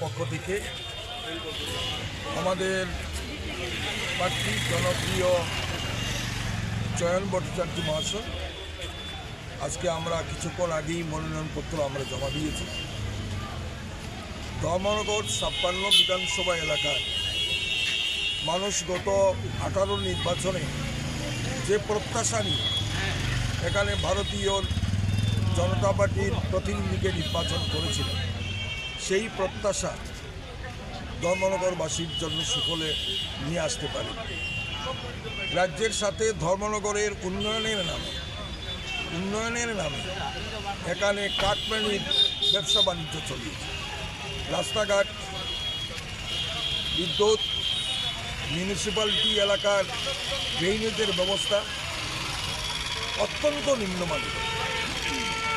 পক্ষ থেকে আমাদের প্রার্থী জনপ্রিয় চয়ন ভট্টাচার্য মহাশয় আজকে আমরা কিছুক্ষণ আগেই মনোনয়নপত্র আমরা জমা দিয়েছি। ধর্মনগর 56 বিধানসভা এলাকায় মানুষ গত 18 নির্বাচনে যে প্রত্যাশা নিয়ে এখানে ভারতীয় জনতা পার্টির প্রতিনিধিকে নির্বাচন করেছিল, সেই প্রত্যাশা ধর্মনগরবাসীর জন্য সুফলে নিয়ে আসতে পারে। রাজ্যের সাথে ধর্মনগরের উন্নয়নের নামে এখানে কাঠমান্ডির ব্যবসা বাণিজ্য চলছে। রাস্তাঘাট, বিদ্যুৎ, মিউনিসিপ্যালিটি এলাকার ড্রেনেজের ব্যবস্থা অত্যন্ত নিম্নমানের।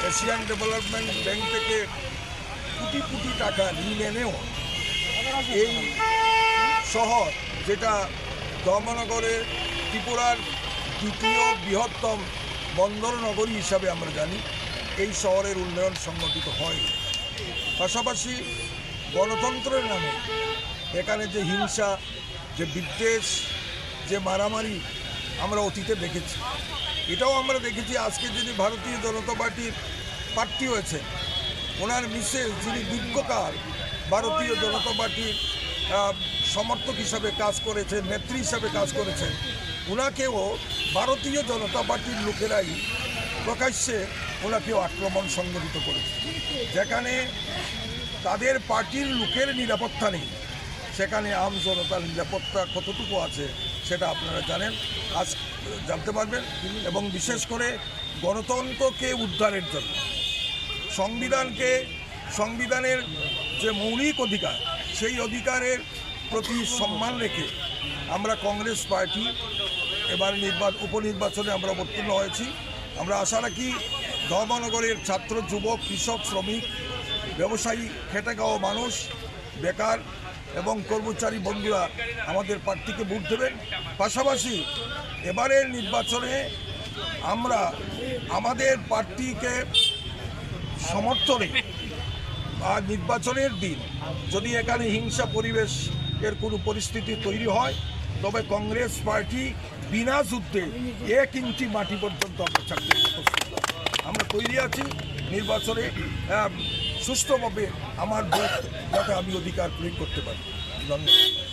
এশিয়ান ডেভেলপমেন্ট ব্যাংক থেকে কোটি কোটি টাকা ঋণ এনেও এই শহর, যেটা ধর্মনগরে ত্রিপুরার দ্বিতীয় বৃহত্তম বন্দর নগরী হিসাবে আমরা জানি, এই শহরের উন্নয়ন সংগঠিত হয়। পাশাপাশি গণতন্ত্রের নামে এখানে যে হিংসা, যে বিদ্বেষ, যে মারামারি আমরা অতীতে দেখেছি, এটাও আমরা দেখেছি। আজকে যিনি ভারতীয় জনতা পার্টির প্রার্থী হয়েছে, ওনার মিসেস যিনি দীর্ঘকাল ভারতীয় জনতা পার্টির সমর্থক হিসাবে কাজ করেছেন, নেত্রী হিসাবে কাজ করেছেন, ওনাকেও ভারতীয় জনতা পার্টির লোকেরাই প্রকাশ্যে ওনাকেও আক্রমণ সংগঠিত করেছে। যেখানে তাদের পার্টির লোকের নিরাপত্তা নেই, সেখানে আম জনতার নিরাপত্তা কতটুকু আছে সেটা আপনারা জানেন, আজ জানতে পারবেন। এবং বিশেষ করে গণতন্ত্রকে উদ্ধারের জন্য সংবিধানের যে মৌলিক অধিকার, সেই অধিকারের প্রতি সম্মান রেখে আমরা কংগ্রেস পার্টি এবার উপনির্বাচনে আমরা অবতীর্ণ হয়েছি। আমরা আশা রাখি ধর্মনগরের ছাত্র, যুবক, কৃষক, শ্রমিক, ব্যবসায়ী, খেটে খাওয়া মানুষ, বেকার এবং কর্মচারী বন্ধুরা আমাদের প্রার্থীকে ভোট দেবেন। পাশাপাশি এবারের নির্বাচনে আমরা আমাদের প্রার্থীকে সমর্থনে আর নির্বাচনের দিন যদি এখানে হিংসা পরিবেশের কোনো পরিস্থিতি তৈরি হয়, তবে কংগ্রেস পার্টি বিনা যুদ্ধে 1 ইঞ্চি মাটি পর্যন্ত আমরা ছাড়তে প্রস্তুত। আমরা তৈরি আছি নির্বাচনে সুষ্ঠুভাবে আমার ভোট যাতে আমি অধিকার প্রয়োগ করতে পারি। ধন্যবাদ।